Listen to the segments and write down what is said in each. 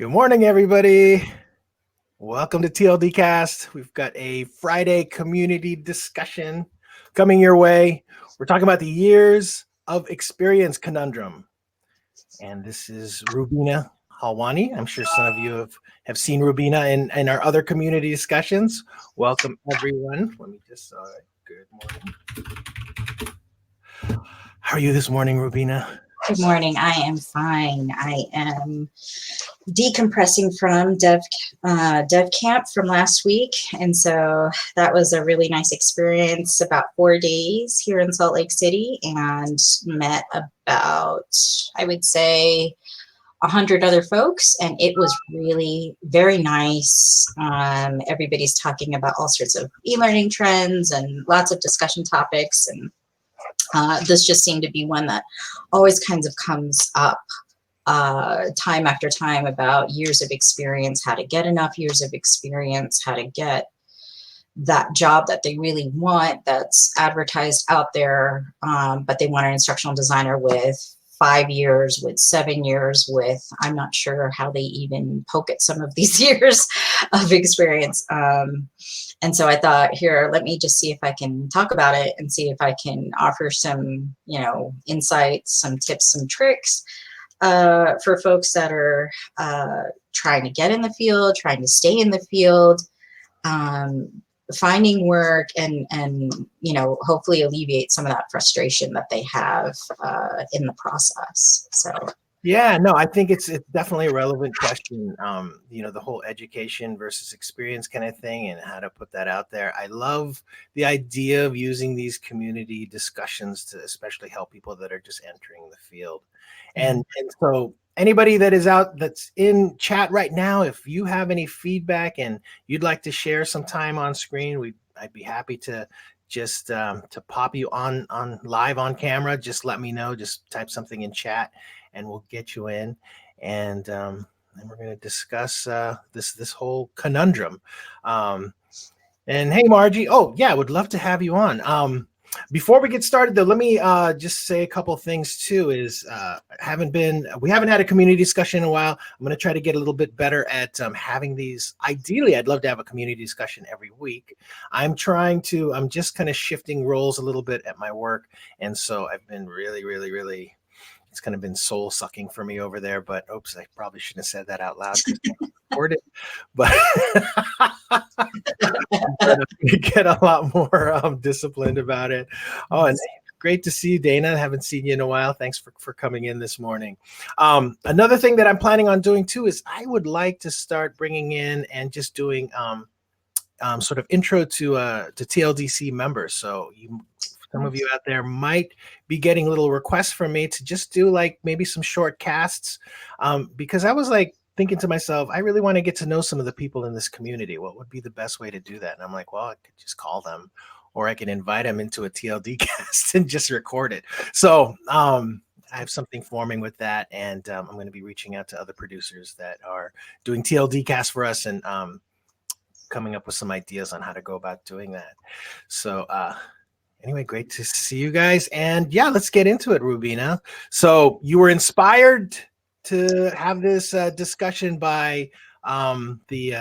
Good morning, everybody. Welcome to TLD Cast. We've got a Friday community discussion coming your way. We're talking about the years of experience conundrum. And this is Rubina Halwani. I'm sure some of you have seen Rubina in our other community discussions. Welcome, everyone. Let me just, good morning. How are you this morning, Rubina? Good morning. I am fine. I am decompressing from Dev Camp from last week. And so that was a really nice experience, about 4 days here in Salt Lake City, and met about, I would say, 100 other folks. And it was really very nice. Everybody's talking about all sorts of e-learning trends and lots of discussion topics. And this just seemed to be one that always kind of comes up time after time, about years of experience, how to get enough years of experience, how to get that job that they really want that's advertised out there, but they want an instructional designer with 5 years, with 7 years, with, I'm not sure how they even poke at some of these years of experience. And so I thought, here, let me just see if I can talk about it and see if I can offer some, insights, some tips, some tricks for folks that are trying to get in the field, trying to stay in the field, finding work, and hopefully alleviate some of that frustration that they have in the process. So. Yeah, no, I think it's definitely a relevant question. The whole education versus experience kind of thing, and how to put that out there. I love the idea of using these community discussions to especially help people that are just entering the field. And so anybody that's in chat right now, if you have any feedback and you'd like to share some time on screen, I'd be happy to just to pop you on live on camera. Just let me know. Just type something in chat, and we'll get you in, and we're going to discuss this whole conundrum. And hey, Margie, oh yeah, I would love to have you on. Before we get started, though, let me just say a couple things too. We haven't had a community discussion in a while. I'm going to try to get a little bit better at having these. Ideally, I'd love to have a community discussion every week. I'm just kind of shifting roles a little bit at my work, and so I've been really. It's kind of been soul sucking for me over there, but oops, I probably shouldn't have said that out loud. But get a lot more disciplined about it. Oh, and great to see you, Dana. I haven't seen you in a while. Thanks for coming in this morning. Another thing that I'm planning on doing too is I would like to start bringing in and just doing sort of intro to TLDC members. So some of you out there might be getting little requests from me to just do like maybe some short casts, because I was like thinking to myself, I really want to get to know some of the people in this community. What would be the best way to do that? And I'm like, well, I could just call them, or I can invite them into a TLD cast and just record it. So I have something forming with that, and I'm going to be reaching out to other producers that are doing TLD casts for us, and coming up with some ideas on how to go about doing that. So anyway, great to see you guys. And yeah, let's get into it, Rubina. So you were inspired to have this discussion by the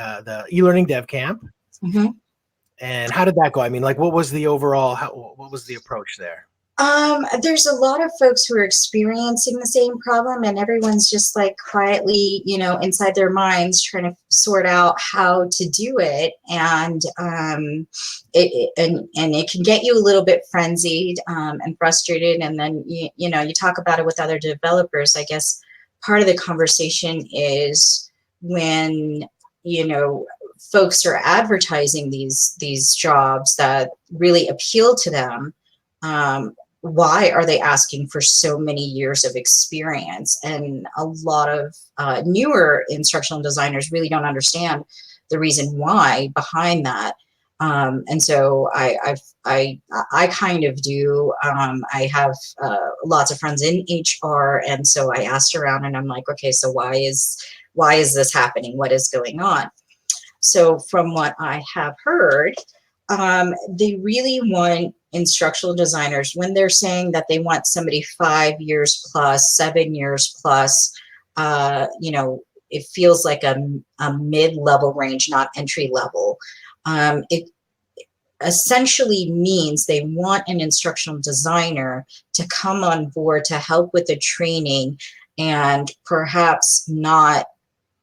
ELearning Dev Camp. Mm-hmm. And how did that go? I mean, like, what was the overall, what was the approach there? There's a lot of folks who are experiencing the same problem, and everyone's just like quietly, inside their minds trying to sort out how to do it. And it can get you a little bit frenzied and frustrated. And then, you talk about it with other developers. I guess part of the conversation is when, folks are advertising these jobs that really appeal to them. Why are they asking for so many years of experience? And a lot of newer instructional designers really don't understand the reason why behind that. And so I kind of do. I have lots of friends in HR, and so I asked around, and I'm like, okay, so why is this happening? What is going on? So from what I have heard, they really want instructional designers, when they're saying that they want somebody 5 years plus, 7 years plus, it feels like a mid-level range, not entry level. It essentially means they want an instructional designer to come on board to help with the training and perhaps not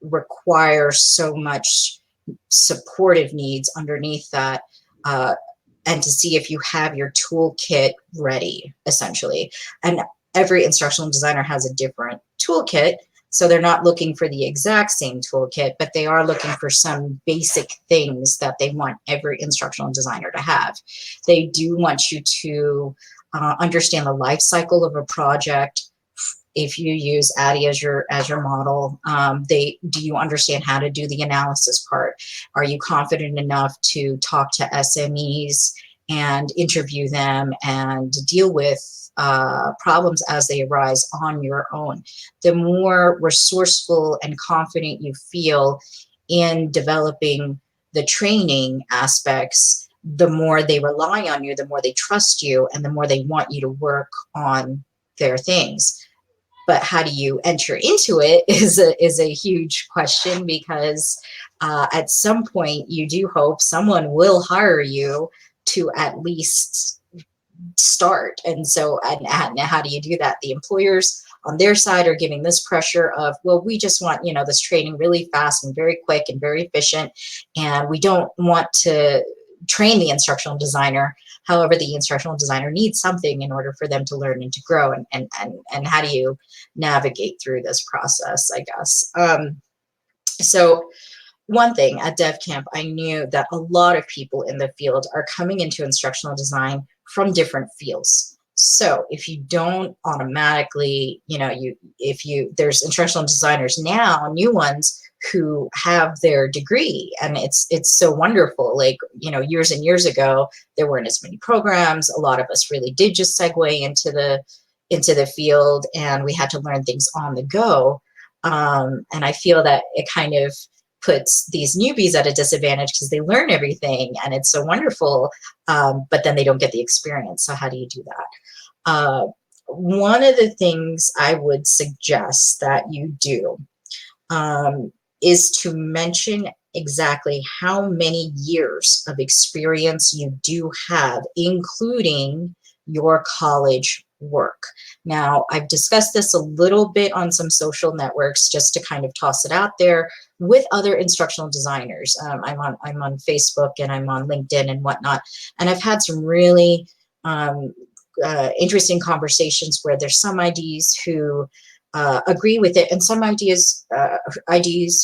require so much supportive needs underneath that, and to see if you have your toolkit ready, essentially. And every instructional designer has a different toolkit, so they're not looking for the exact same toolkit, but they are looking for some basic things that they want every instructional designer to have. They do want you to understand the life cycle of a project. If you use ADDIE as your model, do you understand how to do the analysis part? Are you confident enough to talk to SMEs and interview them and deal with problems as they arise on your own? The more resourceful and confident you feel in developing the training aspects, the more they rely on you, the more they trust you, and the more they want you to work on their things. But how do you enter into it is a huge question, because at some point you do hope someone will hire you to at least start. And so, and how do you do that? The employers on their side are giving this pressure of, well, we just want, you know, this training really fast and very quick and very efficient, and we don't want to train the instructional designer. However, the instructional designer needs something in order for them to learn and to grow. And how do you navigate through this process, I guess? So one thing at Dev Camp, I knew that a lot of people in the field are coming into instructional design from different fields. So if you don't automatically, you know, there's instructional designers now, new ones, who have their degree, and it's so wonderful. Like, you know, years and years ago, there weren't as many programs. A lot of us really did just segue into the field, and we had to learn things on the go. And I feel that it kind of puts these newbies at a disadvantage because they learn everything and it's so wonderful, but then they don't get the experience. So how do you do that? One of the things I would suggest that you do is to mention exactly how many years of experience you do have, including your college work. Now, I've discussed this a little bit on some social networks just to kind of toss it out there with other instructional designers. I'm on Facebook and I'm on LinkedIn and whatnot, and I've had some really interesting conversations where there's some IDs who agree with it, and some IDs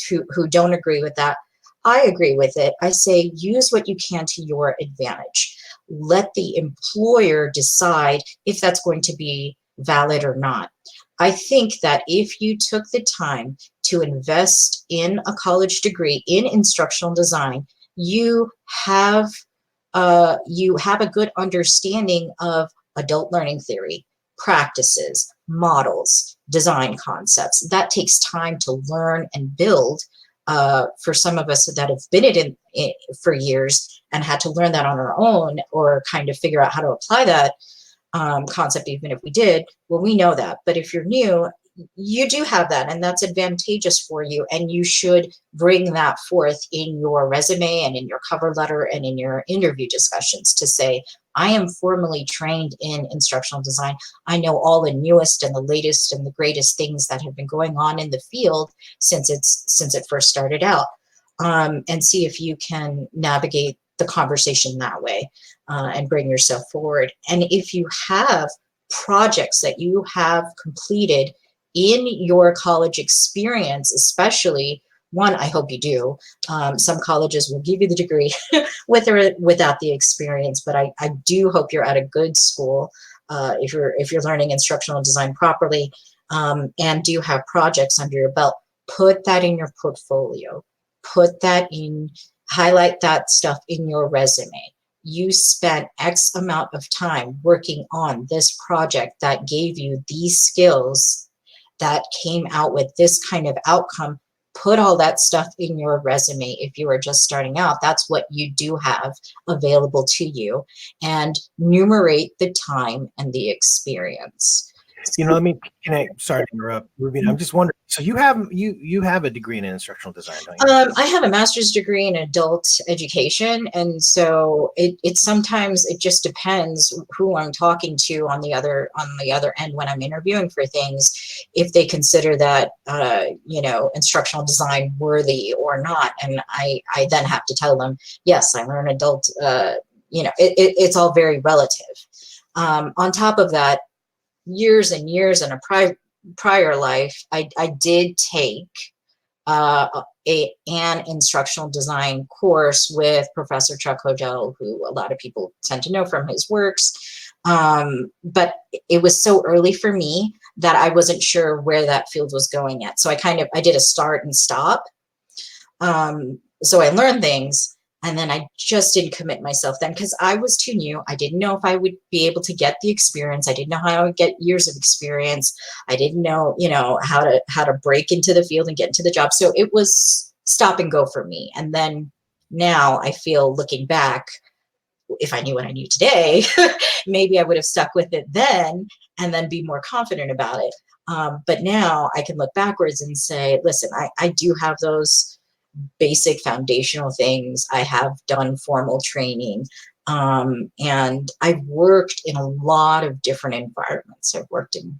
who don't agree with that. I agree with it. I say use what you can to your advantage. Let the employer decide if that's going to be valid or not. I think that if you took the time to invest in a college degree in instructional design, you have a good understanding of adult learning theory, practices, models, design concepts. That takes time to learn and build. For some of us that have been in it for years and had to learn that on our own, or kind of figure out how to apply that concept, even if we did, well, we know that. But if you're new, you do have that, and that's advantageous for you, and you should bring that forth in your resume and in your cover letter and in your interview discussions to say, I am formally trained in instructional design. I know all the newest and the latest and the greatest things that have been going on in the field since it first started out, and see if you can navigate the conversation that way and bring yourself forward. And if you have projects that you have completed in your college experience, especially one, I hope you do. Some colleges will give you the degree with or without the experience, but I do hope you're at a good school if you're learning instructional design properly, and do have projects under your belt. Put that in your portfolio. Put that in, highlight that stuff in your resume. You spent X amount of time working on this project that gave you these skills that came out with this kind of outcome. Put all that stuff in your resume. If you are just starting out, that's what you do have available to you, and numerate the time and the experience. You know, sorry to interrupt, Rubina. I'm just wondering, So you have a degree in instructional design, don't you? I have a master's degree in adult education, and so it sometimes it just depends who I'm talking to on the other end when I'm interviewing for things, if they consider that instructional design worthy or not, and I then have to tell them, yes, I learn adult. It's all very relative. On top of that, years and years in a prior life, I did take an instructional design course with Professor Chuck Hodel, who a lot of people tend to know from his works. But it was so early for me that I wasn't sure where that field was going at. So I did a start and stop. So I learned things, and then I just didn't commit myself then because I was too new. I didn't know if I would be able to get the experience. I didn't know how I would get years of experience. I didn't know, how to break into the field and get into the job. So it was stop and go for me. And then now I feel, looking back, if I knew what I knew today, maybe I would have stuck with it then and then be more confident about it. But now I can look backwards and say, listen, I do have those basic foundational things. I have done formal training. And I've worked in a lot of different environments. I've worked in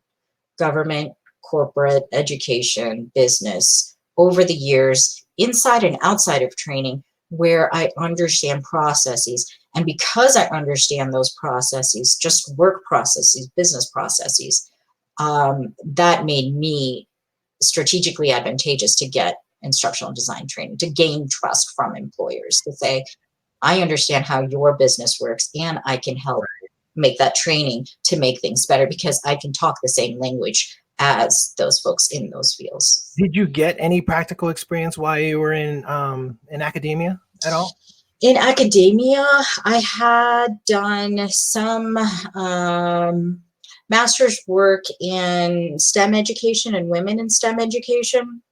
government, corporate, education, business over the years, inside and outside of training, where I understand processes. And because I understand those processes, just work processes, business processes, that made me strategically advantageous to get instructional design training, to gain trust from employers, to say, I understand how your business works and I can help make that training to make things better because I can talk the same language as those folks in those fields. Did you get any practical experience while you were in academia at all? In academia, I had done some master's work in STEM education and women in STEM education.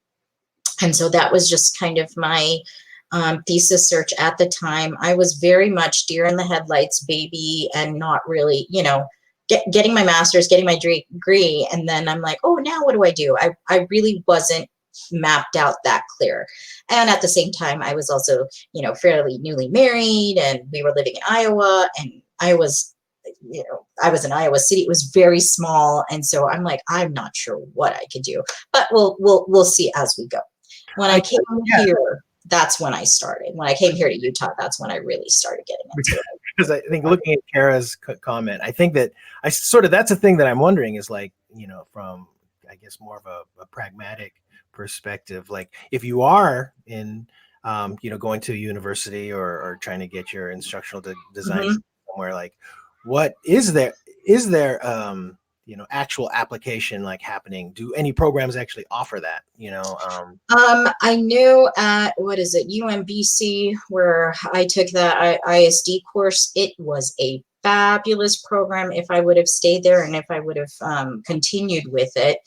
And so that was just kind of my thesis search at the time. I was very much deer in the headlights baby and not really, getting my master's, getting my degree. And then I'm like, oh, now what do I do? I really wasn't mapped out that clear. And at the same time, I was also, fairly newly married, and we were living in Iowa, and I was in Iowa City. It was very small. And so I'm like, I'm not sure what I could do, but we'll see as we go. When I came here, that's when I started. When I came here to Utah, that's when I really started getting into it. Because I think, looking at Kara's comment, I think that that's a thing that I'm wondering is, like, from, I guess, more of a pragmatic perspective, like if you are in, going to a university or trying to get your instructional design somewhere, like, what is there actual application like happening? Do any programs actually offer that? I knew at, what is it, UMBC, where I took that ISD course. It was a fabulous program. If I would have stayed there and if I would have continued with it,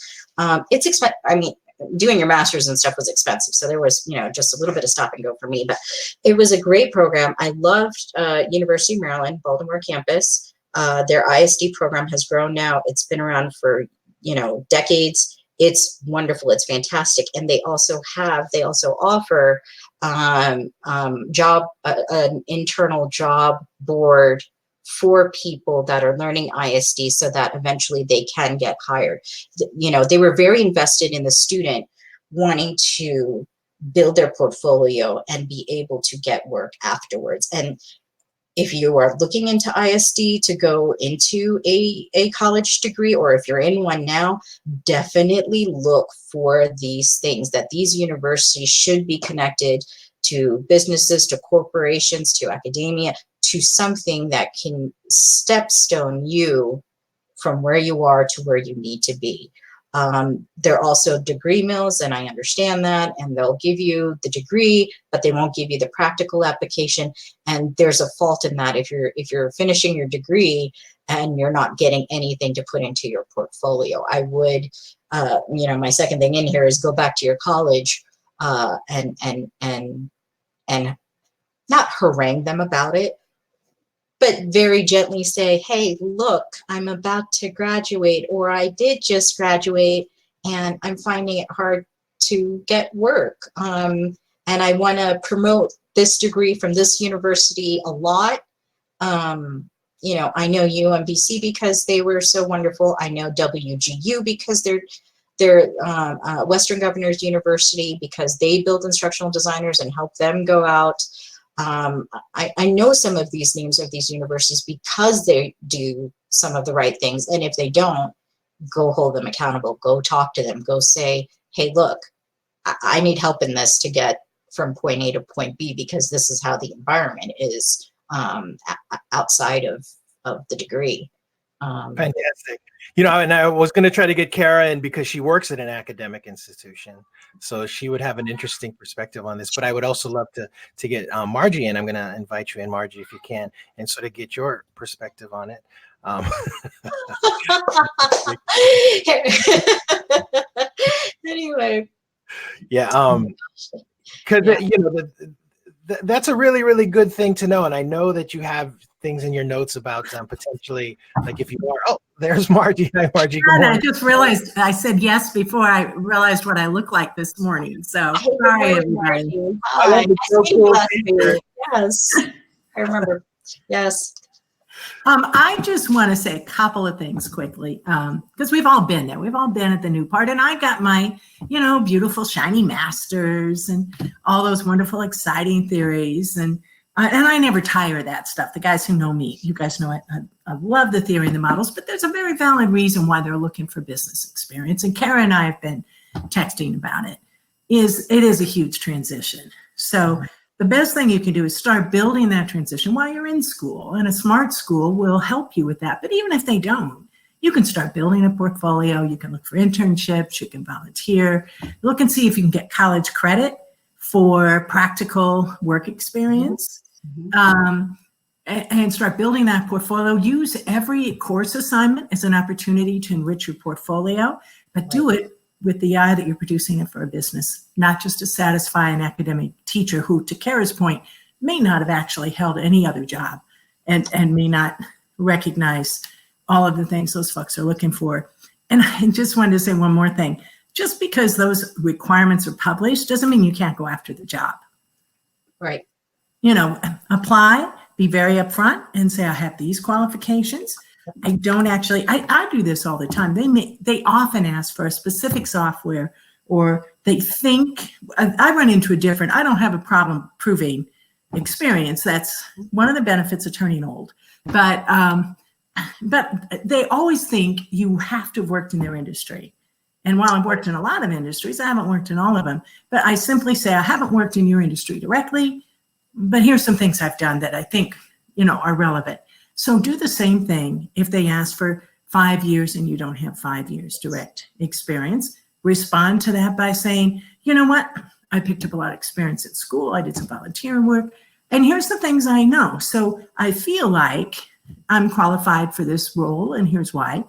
it's expensive. I mean, doing your master's and stuff was expensive. So there was, just a little bit of stop and go for me, but it was a great program. I loved University of Maryland, Baltimore campus. Their ISD program has grown now. It's been around for, decades. It's wonderful. It's fantastic. And they also offer an internal job board for people that are learning ISD so that eventually they can get hired. They were very invested in the student wanting to build their portfolio and be able to get work afterwards. And if you are looking into ISD to go into a college degree, or if you're in one now, definitely look for these things, that these universities should be connected to businesses, to corporations, to academia, to something that can stepstone you from where you are to where you need to be. They're also degree mills, and I understand that, and they'll give you the degree, but they won't give you the practical application. And there's a fault in that if you're finishing your degree and you're not getting anything to put into your portfolio. I would, my second thing in here is go back to your college and not harangue them about it, but very gently say, hey, look, I'm about to graduate, or I did just graduate, and I'm finding it hard to get work. And I want to promote this degree from this university a lot. You know, I know UMBC because they were so wonderful. I know WGU because they're Western Governors University because they build instructional designers and help them go out. I know some of these names of these universities because they do some of the right things. And if they don't, go hold them accountable, go talk to them, go say, hey, look, I need help in this to get from point A to point B because this is how the environment is outside of the degree. Fantastic. You know, and I was going to try to get Kara in because she works at an academic institution, so she would have an interesting perspective on this. But I would also love to get Margie in. I'm going to invite you in, Margie, if you can, and sort of get your perspective on it. Anyway. Yeah. Because you know that's a really, really good thing to know. And I know that you have things in your notes about potentially, like if you are, oh, there's Margie. Hi, Margie. And I just realized I said yes before I realized what I look like this morning. So sorry, everybody. Hi. Yes, I remember. Yes. I just want to say a couple of things quickly, because we've all been there. We've all been at the new part, and I got my, you know, beautiful shiny masters and all those wonderful, exciting theories, and I never tire of that stuff. The guys who know me, you guys know I love the theory and the models, but there's a very valid reason why they're looking for business experience, and Kara and I have been texting about it. It is a huge transition, so. The best thing you can do is start building that transition while you're in school, and a smart school will help you with that. But even if they don't, you can start building a portfolio. You can look for internships. You can volunteer. Look and see if you can get college credit for practical work experience, and start building that portfolio. Use every course assignment as an opportunity to enrich your portfolio, but do it with the eye that you're producing it for a business, not just to satisfy an academic teacher who, to Kara's point, may not have actually held any other job and may not recognize all of the things those folks are looking for. And I just wanted to say one more thing. Just because those requirements are published doesn't mean you can't go after the job. Right. You know, apply, be very upfront and say, I have these qualifications. I don't actually, I do this all the time. They often ask for a specific software, or they think, I run into I don't have a problem proving experience. That's one of the benefits of turning old. But they always think you have to have worked in their industry. And while I've worked in a lot of industries, I haven't worked in all of them. But I simply say, I haven't worked in your industry directly, but here's some things I've done that I think, you know, are relevant. So do the same thing if they ask for 5 years and you don't have 5 years direct experience. Respond to that by saying, you know what, I picked up a lot of experience at school. I did some volunteer work. And here's the things I know. So I feel like I'm qualified for this role, and here's why.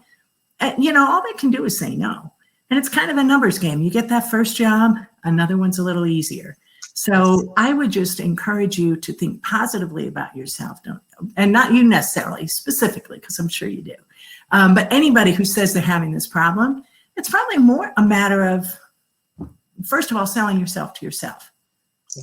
You know, all they can do is say no. And it's kind of a numbers game. You get that first job, another one's a little easier. So I would just encourage you to think positively about yourself, and not you necessarily specifically, because I'm sure you do. But anybody who says they're having this problem, it's probably more a matter of, first of all, selling yourself to yourself,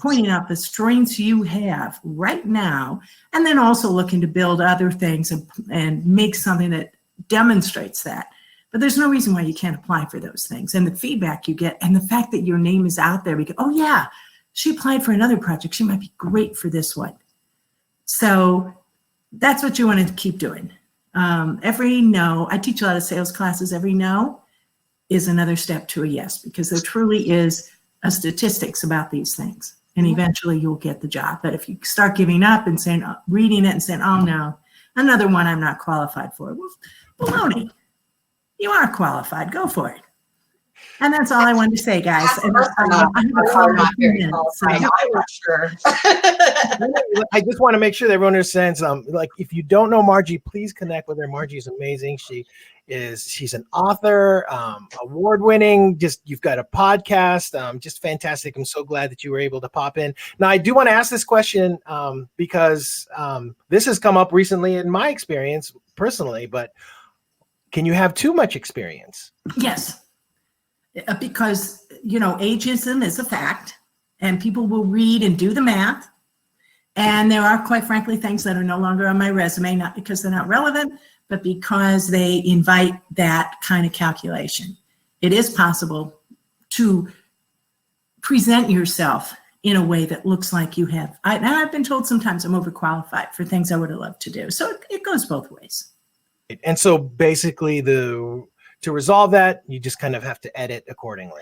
pointing out the strengths you have right now, and then also looking to build other things and make something that demonstrates that. But there's no reason why you can't apply for those things. And the feedback you get and the fact that your name is out there, we go, oh yeah, she applied for another project. She might be great for this one. So that's what you want to keep doing. Every no, I teach a lot of sales classes. Every no is another step to a yes, because there truly is a statistics about these things. And eventually you'll get the job. But if you start giving up and saying, reading it and saying, oh no, another one I'm not qualified for. Well, baloney. You are qualified. Go for it. And that's all I wanted to say, guys. And I just want to make sure that everyone understands. Like, if you don't know Margie, please connect with her. Margie is amazing. She's an author, award-winning. You've got a podcast, just fantastic. I'm so glad that you were able to pop in. Now, I do want to ask this question because this has come up recently in my experience personally. But can you have too much experience? Yes. because, ageism is a fact, and people will read and do the math. And there are, quite frankly, things that are no longer on my resume, not because they're not relevant, but because they invite that kind of calculation. It is possible to present yourself in a way that looks like you have. And I've been told sometimes I'm overqualified for things I would have loved to do. So it goes both ways. And so basically to resolve that, you just kind of have to edit accordingly.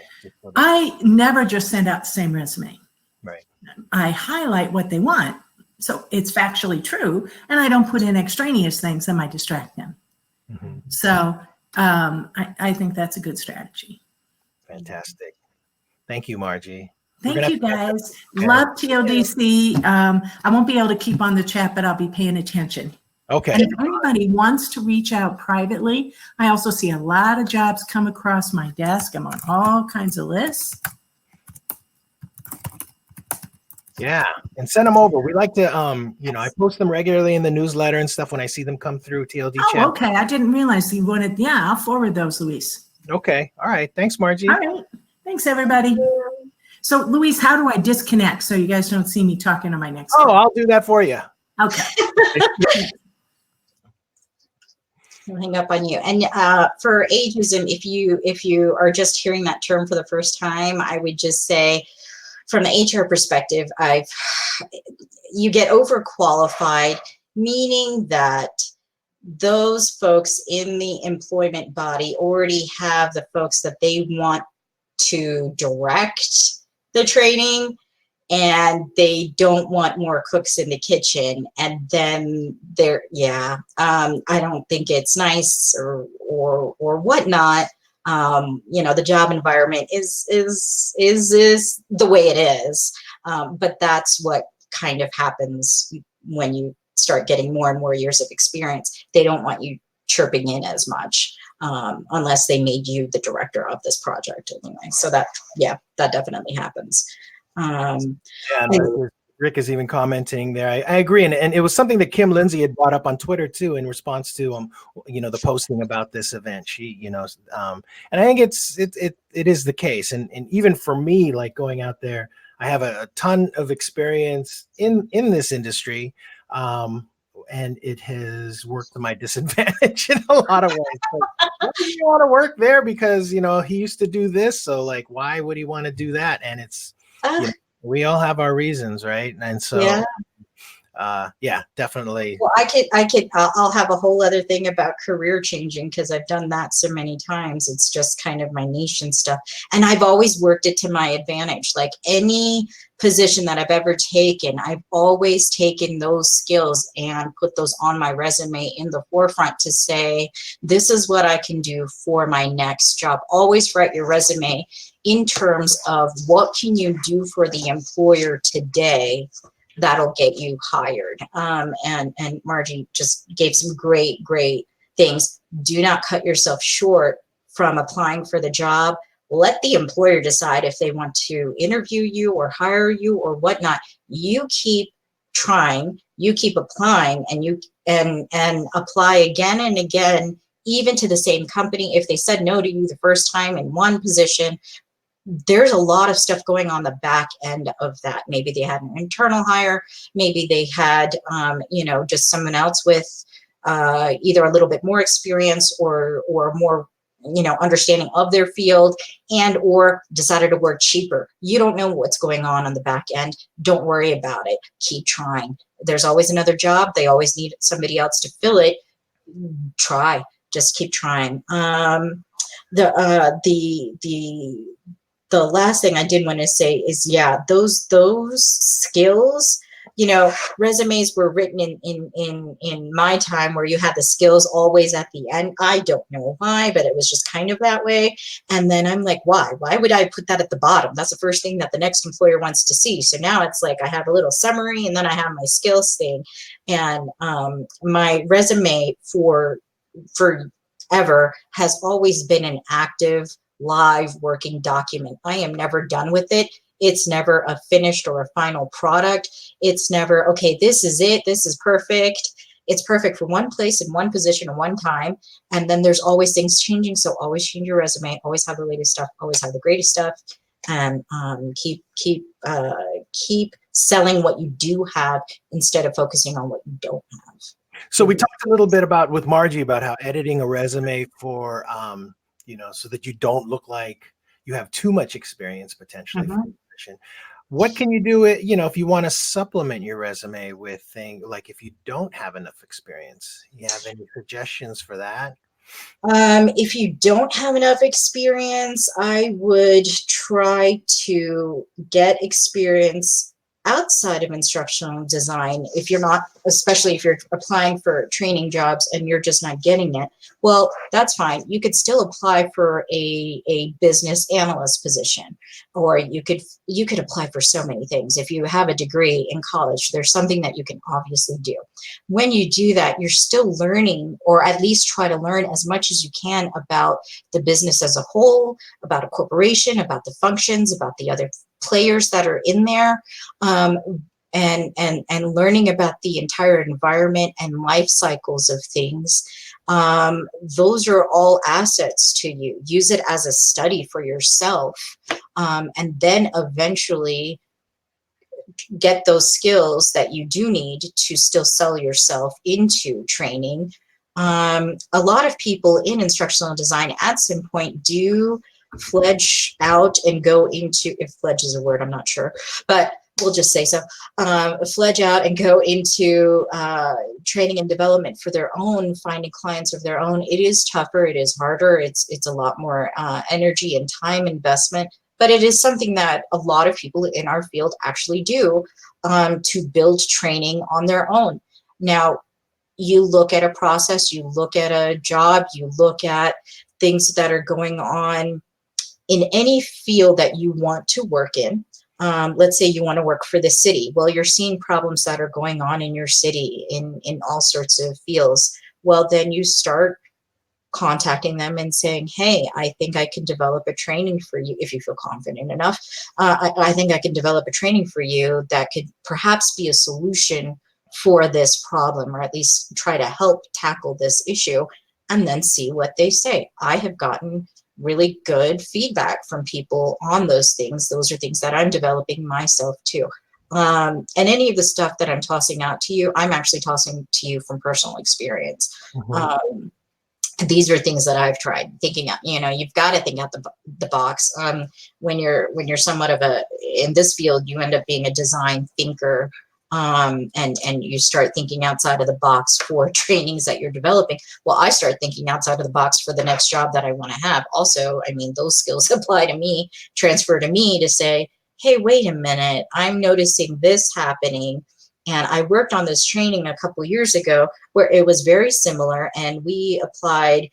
I never just send out the same resume. Right. I highlight what they want, so it's factually true, and I don't put in extraneous things that might distract them. Mm-hmm. So I think that's a good strategy. Fantastic. Thank you, Margie. Thank you, guys. Love TLDC. I won't be able to keep on the chat, but I'll be paying attention. Okay. And if anybody wants to reach out privately, I also see a lot of jobs come across my desk. I'm on all kinds of lists. Yeah, and send them over. We like to, I post them regularly in the newsletter and stuff when I see them come through TLD chat. Okay. I didn't realize you wanted. Yeah, I'll forward those, Luis. Okay. All right. Thanks, Margie. All right. Thanks, everybody. So, Luis, how do I disconnect so you guys don't see me talking to my next? Oh, I'll do that for you. Okay. I'll hang up on you. And for ageism, if you are just hearing that term for the first time, I would just say, from the HR perspective, you get overqualified, meaning that those folks in the employment body already have the folks that they want to direct the training, and they don't want more cooks in the kitchen. And then I don't think it's nice or whatnot. The job environment is the way it is. But that's what kind of happens when you start getting more and more years of experience. They don't want you chirping in as much, unless they made you the director of this project anyway. So that definitely happens. Rick is even commenting there. I agree. And it was something that Kim Lindsay had brought up on Twitter too, in response to, the posting about this event. She, and I think it is the case. And even for me, like going out there, I have a ton of experience in this industry. And it has worked to my disadvantage in a lot of ways. Why do you want to work there? Because, he used to do this. So like, why would he want to do that? And it's, we all have our reasons, right? And so, definitely. Well, I'll have a whole other thing about career changing, because I've done that so many times. It's just kind of my niche and stuff. And I've always worked it to my advantage. Like any position that I've ever taken, I've always taken those skills and put those on my resume in the forefront to say, this is what I can do for my next job. Always write your resume in terms of what can you do for the employer today that'll get you hired. And Margie just gave some great things. Do not cut yourself short from applying for the job. Let the employer decide if they want to interview you or hire you or whatnot. You keep trying, you keep applying, and apply again and again, even to the same company. If they said no to you the first time in one position, there's a lot of stuff going on the back end of that. Maybe they had an internal hire, maybe they had, just someone else with either a little bit more experience or more, understanding of their field, and or decided to work cheaper. You don't know what's going on the back end. Don't worry about it. Keep trying. There's always another job. They always need somebody else to fill it. Try. Just keep trying. The last thing I did want to say is, those skills, resumes were written in my time where you had the skills always at the end. I don't know why, but it was just kind of that way. And then I'm like, why? Why would I put that at the bottom? That's the first thing that the next employer wants to see. So now it's like I have a little summary, and then I have my skills thing. And my resume for forever has always been an active, live working document. I am never done with it. It's never a finished or a final product. It's never, okay, this is it. This is perfect. It's perfect for one place and one position and one time. And then there's always things changing. So always change your resume, always have the latest stuff, always have the greatest stuff, and keep selling what you do have instead of focusing on what you don't have. So we talked a little bit about with Margie about how editing a resume for, so that you don't look like you have too much experience potentially for the position. What can you do, if you want to supplement your resume with things like if you don't have enough experience? You have any suggestions for that? If you don't have enough experience, I would try to get experience outside of instructional design. If you're not, especially if you're applying for training jobs and you're just not getting it, well, that's fine. You could still apply for a business analyst position, or you could apply for so many things. If you have a degree in college, there's something that you can obviously do. When you do that, you're still learning, or at least try to learn as much as you can about the business as a whole, about a corporation, about the functions, about the other players that are in there, and learning about the entire environment and life cycles of things. Those are all assets to you. Use it as a study for yourself, and then eventually get those skills that you do need to still sell yourself into training. A lot of people in instructional design at some point do fledge out and go into, if fledge is a word, I'm not sure, but we'll just say so, fledge out and go into training and development for their own, finding clients of their own. It is tougher, it is harder, it's a lot more energy and time investment, but it is something that a lot of people in our field actually do to build training on their own. Now, you look at a process, you look at a job, you look at things that are going on in any field that you want to work in. Let's say you want to work for the city. Well, you're seeing problems that are going on in your city in all sorts of fields. Well, then you start contacting them and saying, hey, I think I can develop a training for you if you feel confident enough. I think I can develop a training for you that could perhaps be a solution for this problem, or at least try to help tackle this issue, and then see what they say. I have gotten really good feedback from people on those things. Those are things that I'm developing myself too. And any of the stuff that I'm tossing out to you, I'm actually tossing to you from personal experience. These are things that I've tried thinking out. You've got to think out the box. When you're somewhat of in this field, you end up being a design thinker. And you start thinking outside of the box for trainings that you're developing. Well, I start thinking outside of the box for the next job that I want to have. Also, I mean, those skills apply to me, transfer to me to say, hey, wait a minute, I'm noticing this happening. And I worked on this training a couple years ago where it was very similar, and we applied,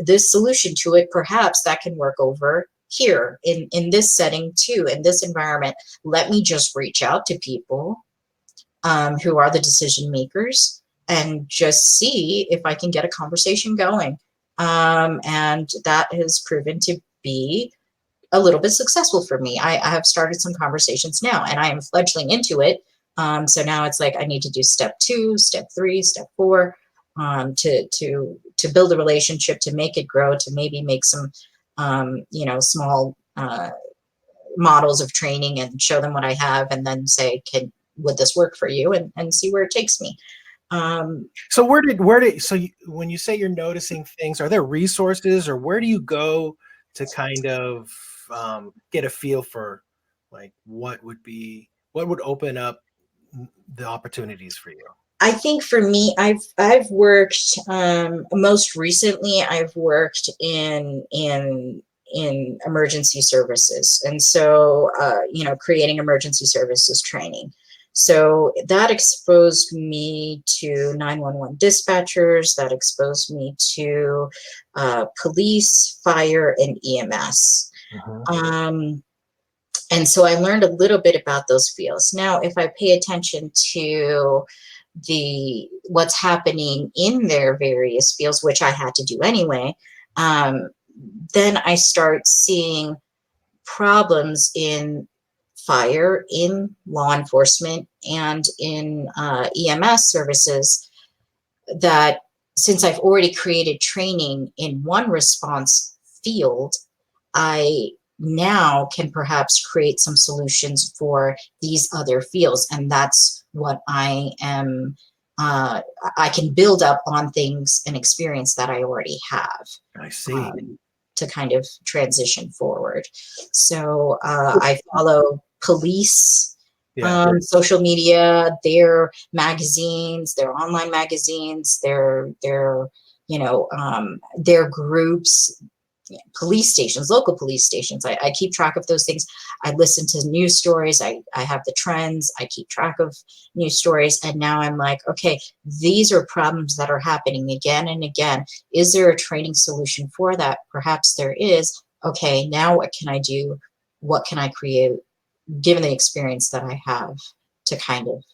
this solution to it. Perhaps that can work over here in this setting too, in this environment. Let me just reach out to people who are the decision makers and just see if I can get a conversation going. And that has proven to be a little bit successful for me. I have started some conversations now, and I am fledgling into it. So now it's like I need to do step 2, step 3, step 4 to build a relationship, to make it grow, to maybe make some small models of training and show them what I have, and then say, would this work for you, and see where it takes me. So when you say you're noticing things, are there resources, or where do you go to kind of get a feel for like what would open up the opportunities for you? I think for me, I've worked most recently. I've worked in emergency services, and so creating emergency services training. So that exposed me to 911 dispatchers. That exposed me to police, fire, and EMS. And so I learned a little bit about those fields. Now, if I pay attention to what's happening in their various fields, which I had to do anyway, then I start seeing problems in fire, in law enforcement, and in EMS services, that since I've already created training in one response field, I now can perhaps create some solutions for these other fields. And that's what I am, I can build up on things and experience that I already have. I see. To kind of transition forward. So I follow police, social media, their magazines, their online magazines, their groups, police stations, local police stations. I keep track of those things. I listen to news stories. I have the trends. I keep track of news stories. And now I'm like, okay, these are problems that are happening again and again. Is there a training solution for that? Perhaps there is. Okay, now what can I do? What can I create, given the experience that I have, to kind of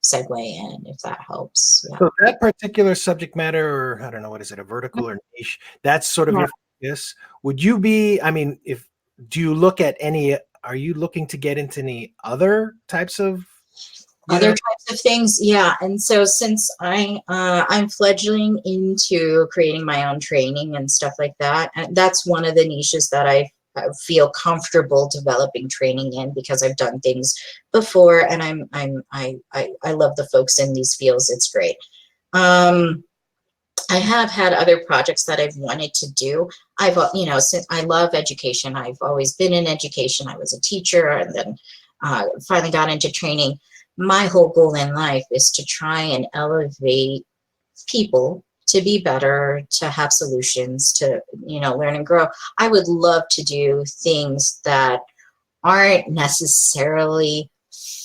segue in, if that helps. Yeah. So that particular subject matter, or I don't know, what is it, a vertical or niche, that's sort of your focus. Would you be, I mean, do you look at any, are you looking to get into any other types of types of things? Yeah. And so since I'm fledgling into creating my own training and stuff like that, and that's one of the niches that I feel comfortable developing training in, because I've done things before, and I love the folks in these fields. It's great. I have had other projects that I've wanted to do. Since I love education, I've always been in education. I was a teacher, and then finally got into training. My whole goal in life is to try and elevate people to be better, to have solutions, to, learn and grow. I would love to do things that aren't necessarily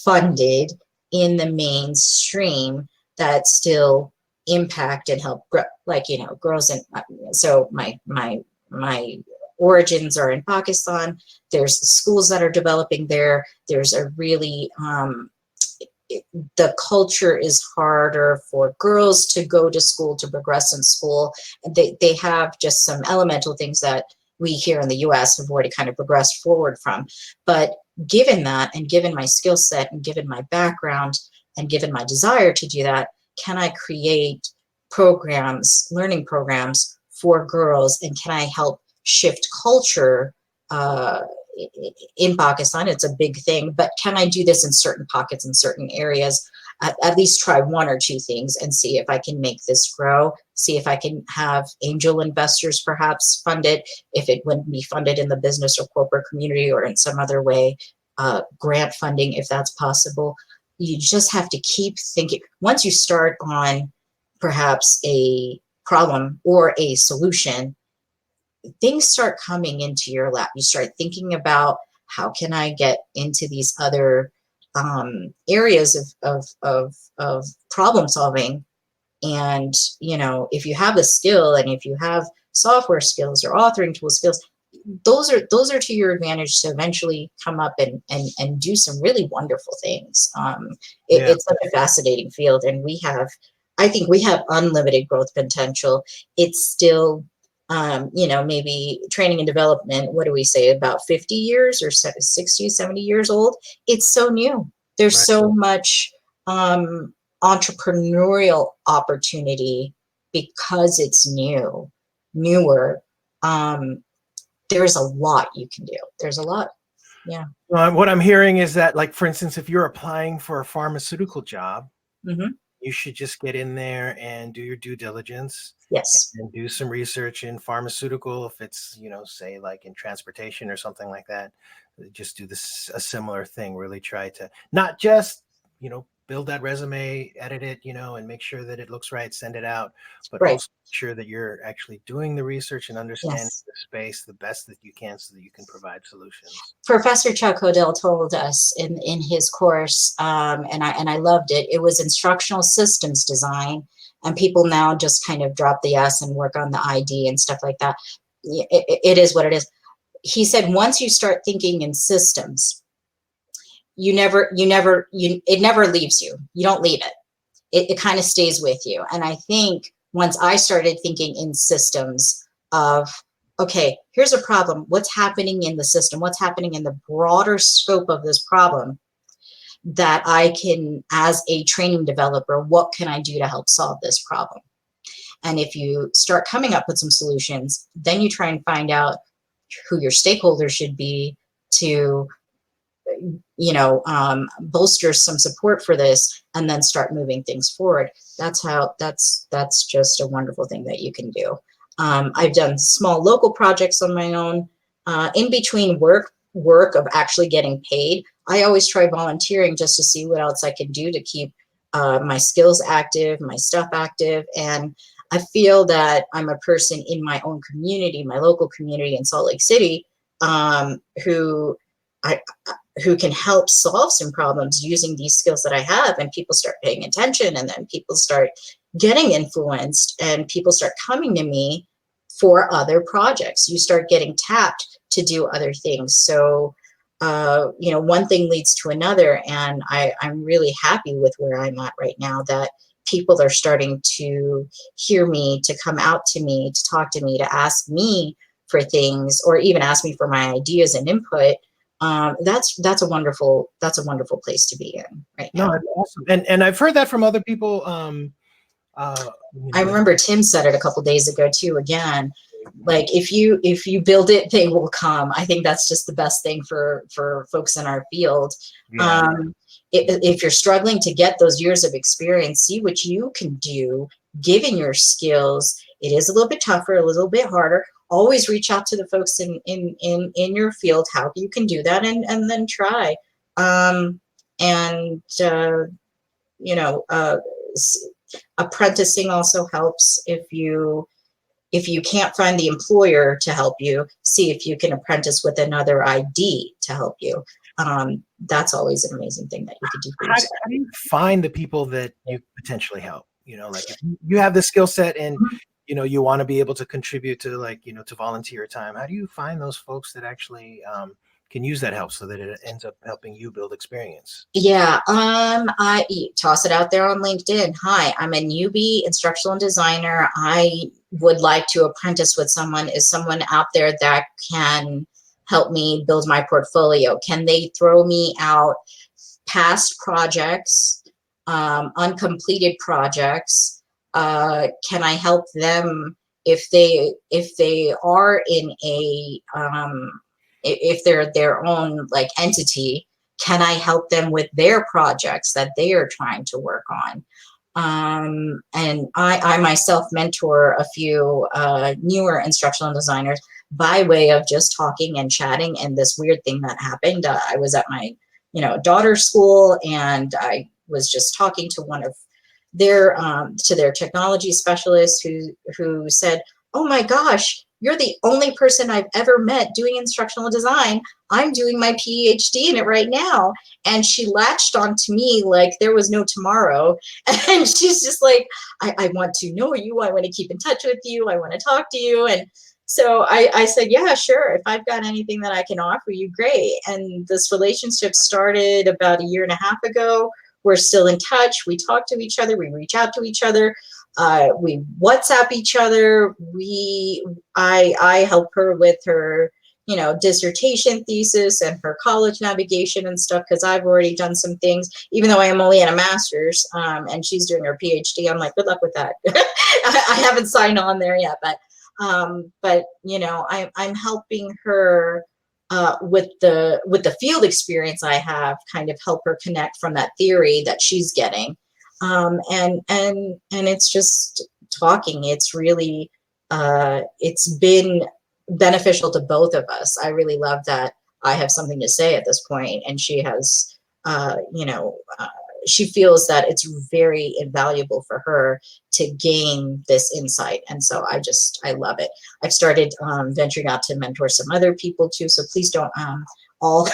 funded in the mainstream, that still impact and help grow, like, girls. And so my origins are in Pakistan. There's schools that are developing there. There's a really, the culture is harder for girls to go to school, to progress in school. They have just some elemental things that we here in the US have already kind of progressed forward from. But given that, and given my skill set, and given my background, and given my desire to do that, can I create programs, learning programs for girls, and can I help shift culture in Pakistan? It's a big thing, but can I do this in certain pockets, in certain areas? At least try one or two things and see if I can make this grow, see if I can have angel investors perhaps fund it, if it wouldn't be funded in the business or corporate community or in some other way, grant funding if that's possible. You just have to keep thinking. Once you start on perhaps a problem or a solution, things start coming into your lap. You start thinking about, how can I get into these other areas of problem solving? And, if you have the skill, and if you have software skills or authoring tool skills, those are to your advantage to eventually come up and do some really wonderful things. It's such a fascinating field, and I think we have unlimited growth potential. It's still, maybe training and development, what do we say, about 50 years or 60, 70 years old? It's so new. There's so much entrepreneurial opportunity because it's newer. There's a lot you can do. There's a lot. Yeah. What I'm hearing is that, like, for instance, if you're applying for a pharmaceutical job, you should just get in there and do your due diligence. Yes. And do some research in pharmaceutical. If it's, say like in transportation or something like that, just do a similar thing. Really try to not just, build that resume, edit it, and make sure that it looks right, send it out, but also make sure that you're actually doing the research and understanding the space the best that you can, so that you can provide solutions. Professor Chuck Hodel told us in his course, and I loved it. It was instructional systems design, and people now just kind of drop the S and work on the ID and stuff like that. It is what it is. He said, once you start thinking in systems, it never leaves you. You don't leave it. It kind of stays with you. And I think once I started thinking in systems of okay, here's a problem. What's happening in the system? What's happening in the broader scope of this problem that I can, as a training developer, what can I do to help solve this problem? And if you start coming up with some solutions, then you try and find out who your stakeholders should be to, you know, bolster some support for this, and then start moving things forward. That's just a wonderful thing that you can do. I've done small local projects on my own. In between work of actually getting paid, I always try volunteering just to see what else I can do to keep my skills active, my stuff active. And I feel that I'm a person in my own community, my local community in Salt Lake City, who can help solve some problems using these skills that I have, and people start paying attention, and then people start getting influenced, and people start coming to me for other projects. You start getting tapped to do other things. So, you know, one thing leads to another, and I'm really happy with where I'm at right now, that people are starting to hear me, to come out to me, to talk to me, to ask me for things, or even ask me for my ideas and input. That's a wonderful place to be in right now. No, that's awesome. And I've heard that from other people. I remember Tim said it a couple days ago too. Again, like if you build it, they will come. I think that's just the best thing for folks in our field. Yeah. If you're struggling to get those years of experience, see what you can do given your skills. It is a little bit tougher, a little bit harder. Always reach out to the folks in your field, how you can do that, and then try. You know, apprenticing also helps. If you can't find the employer to help you, see if you can apprentice with another ID to help you. That's always an amazing thing that you could do for yourself. How do you find the people that you potentially help? You know, like if you have the skill set and you know you want to be able to contribute to, like, you know, to volunteer time, how do you find those folks that actually can use that help so that it ends up helping you build experience? Yeah, I toss it out there on LinkedIn. Hi, I'm a newbie instructional designer. I would like to apprentice with someone. Is someone out there that can help me build my portfolio? Can they throw me out past projects, uncompleted projects? Can I help them if they are in a if they're their own like entity? Can I help them with their projects that they are trying to work on? And I myself mentor a few newer instructional designers by way of just talking and chatting. And this weird thing that happened, I was at my daughter's school, and I was just talking to one of their technology specialists who said, "Oh my gosh, you're the only person I've ever met doing instructional design. I'm doing my PhD in it right now." And she latched onto me like there was no tomorrow. And she's just like, I want to know you. I want to keep in touch with you. I want to talk to you. And so I said, yeah, sure. If I've got anything that I can offer you, great. And this relationship started about 1.5 years ago. We're still in touch. We talk to each other. We reach out to each other. We WhatsApp each other. I help her with her, dissertation thesis and her college navigation and stuff, because I've already done some things, even though I am only at a master's, and she's doing her PhD. I'm like, good luck with that. I haven't signed on there yet, but I'm helping her with the field experience I have, kind of help her connect from that theory that she's getting. And it's just talking. It's really, it's been beneficial to both of us. I really love that I have something to say at this point, and she has, she feels that it's very invaluable for her to gain this insight. And so I love it. I've started venturing out to mentor some other people too. So please don't all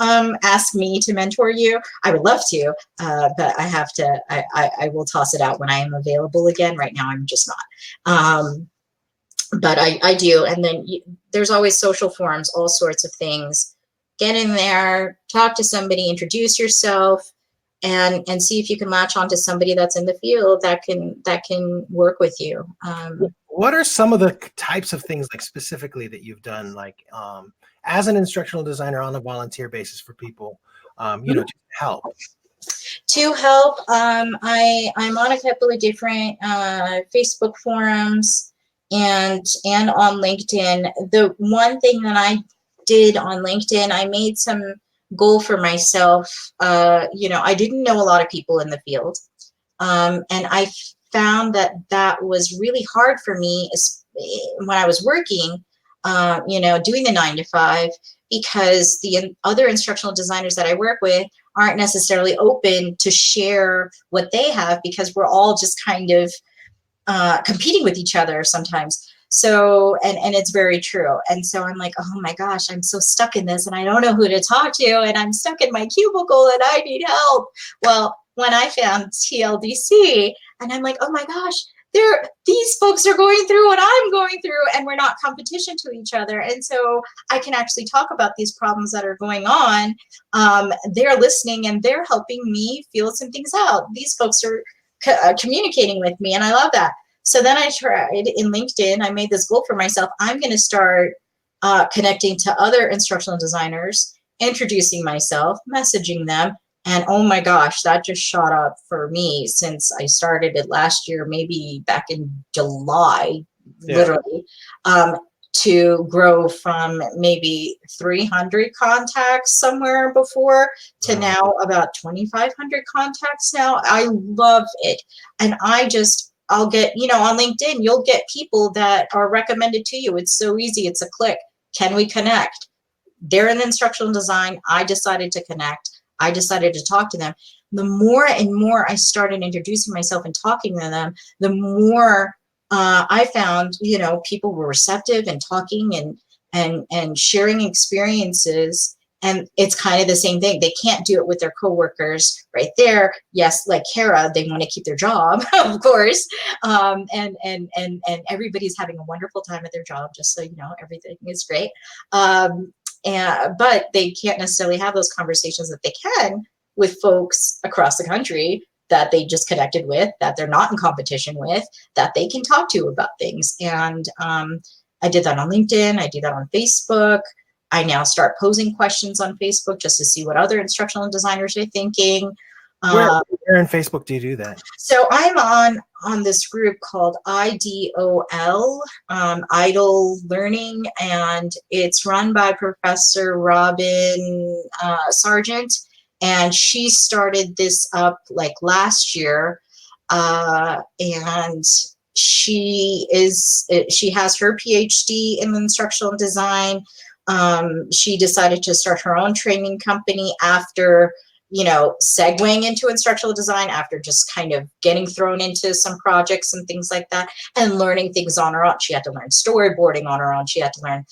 ask me to mentor you. I would love to, but I have to, I will toss it out when I am available again. Right now, I'm just not. But I do. And then there's always social forums, all sorts of things. Get in there, talk to somebody, introduce yourself, and see if you can latch onto somebody that's in the field that can work with you. What are some of the types of things, like specifically, that you've done, like as an instructional designer on a volunteer basis for people, to help? To help, I'm on a couple of different Facebook forums and on LinkedIn. The one thing that I did on LinkedIn, I made some goal for myself. I didn't know a lot of people in the field, and I found that was really hard for me when I was working, doing the 9 to 5, because the other instructional designers that I work with aren't necessarily open to share what they have, because we're all just kind of competing with each other sometimes. So, and it's very true. And so I'm like, oh my gosh, I'm so stuck in this and I don't know who to talk to, and I'm stuck in my cubicle and I need help. Well, when I found TLDC, and I'm like, oh my gosh, these folks are going through what I'm going through, and we're not competition to each other. And so I can actually talk about these problems that are going on. They're listening and they're helping me feel some things out. These folks are communicating with me, and I love that. So then I tried in LinkedIn, I made this goal for myself. I'm going to start connecting to other instructional designers, introducing myself, messaging them. And oh my gosh, that just shot up for me since I started it last year, maybe back in July, literally, to grow from maybe 300 contacts somewhere before to now about 2,500 contacts now. I love it. And I'll get, on LinkedIn, you'll get people that are recommended to you. It's so easy. It's a click. Can we connect? They're in instructional design. I decided to connect. I decided to talk to them. The more and more I started introducing myself and talking to them, the more I found, people were receptive and talking and sharing experiences. And it's kind of the same thing. They can't do it with their coworkers right there. Yes, like Kara, they want to keep their job, of course. And everybody's having a wonderful time at their job, just so you know, everything is great. But they can't necessarily have those conversations that they can with folks across the country that they just connected with, that they're not in competition with, that they can talk to about things. And I did that on LinkedIn. I do that on Facebook. I now start posing questions on Facebook just to see what other instructional designers are thinking. Where on Facebook do you do that? So I'm on this group called IDOL, Idle Learning, and it's run by Professor Robin Sargent, and she started this up like last year, and she has her PhD in instructional design. She decided to start her own training company after, segueing into instructional design, after just kind of getting thrown into some projects and things like that, and learning things on her own. She had to learn storyboarding on her own. She had to learn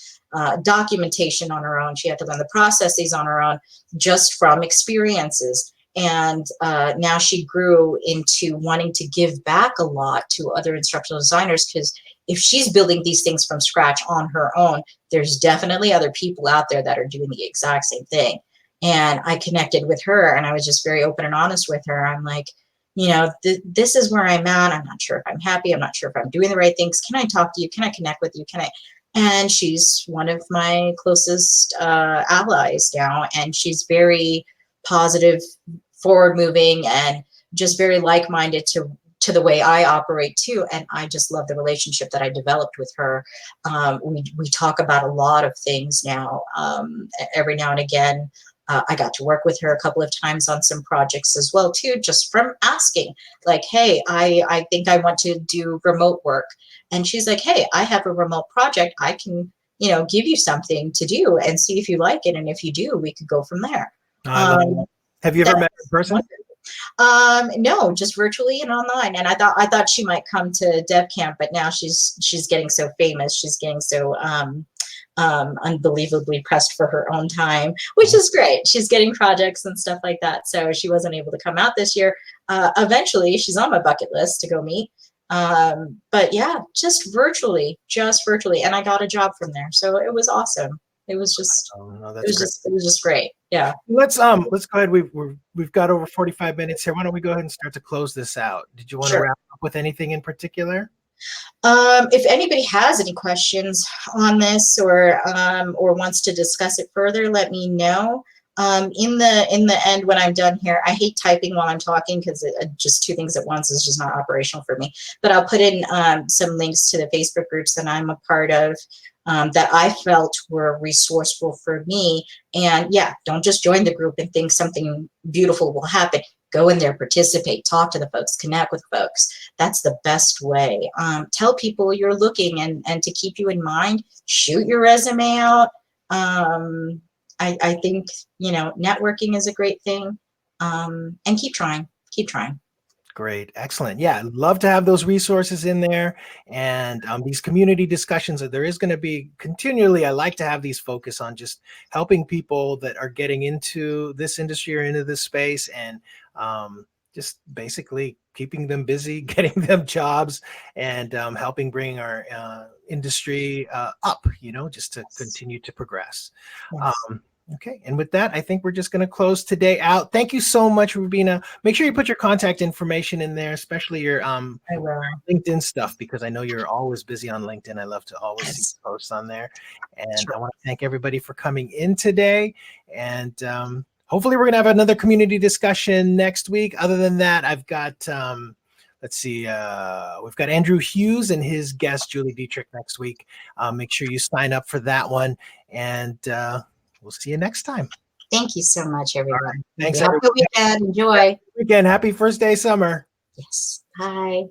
documentation on her own. She had to learn the processes on her own, just from experiences. And now she grew into wanting to give back a lot to other instructional designers, because if she's building these things from scratch on her own, there's definitely other people out there that are doing the exact same thing. And I connected with her, and I was just very open and honest with her. I'm like, this is where I'm at. I'm not sure if I'm happy. I'm not sure if I'm doing the right things. Can I talk to you? Can I connect with you? And she's one of my closest allies now. And she's very positive, forward moving, and just very like-minded to the way I operate too. And I just love the relationship that I developed with her. We talk about a lot of things now. Every now and again, I got to work with her a couple of times on some projects as well too, just from asking, like, hey, I think I want to do remote work. And she's like, hey, I have a remote project. I can, give you something to do and see if you like it. And if you do, we could go from there. Have you ever met her in person? No, just virtually and online. And I thought she might come to Dev Camp, but now she's getting so famous. She's getting so unbelievably pressed for her own time, which is great. She's getting projects and stuff like that. So she wasn't able to come out this year. Eventually, she's on my bucket list to go meet. But yeah, just virtually. And I got a job from there. So it was awesome. It was just, it was just great. Yeah. Let's go ahead. We've got over 45 minutes here. Why don't we go ahead and start to close this out? Did you want to wrap up with anything in particular? If anybody has any questions on this or wants to discuss it further, let me know. In the end, when I'm done here, I hate typing while I'm talking because just two things at once is just not operational for me. But I'll put in some links to the Facebook groups that I'm a part of that I felt were resourceful for me. And yeah, don't just join the group and think something beautiful will happen. Go in there, participate, talk to the folks, connect with folks. That's the best way. Tell people you're looking and to keep you in mind, shoot your resume out. I think, you know, networking is a great thing. And keep trying, keep trying. Great. Excellent. Yeah. I'd love to have those resources in there. And these community discussions that there is going to be continually, I like to have these focus on just helping people that are getting into this industry or into this space, and just basically keeping them busy, getting them jobs, and helping bring our industry up, you know, just to continue to progress. Yes. Okay, and with that, I think we're just going to close today out. Thank you so much, Rubina. Make sure you put your contact information in there, especially your LinkedIn stuff, because I know you're always busy on LinkedIn. I love to always see posts on there. And I want to thank everybody for coming in today. And hopefully we're going to have another community discussion next week. Other than that, I've got, let's see, we've got Andrew Hughes and his guest, Julie Dietrich, next week. Make sure you sign up for that one. And we'll see you next time. Thank you so much, everyone. Right. Thanks, Have a good weekend. Enjoy. Weekend. Happy first day summer. Yes. Bye.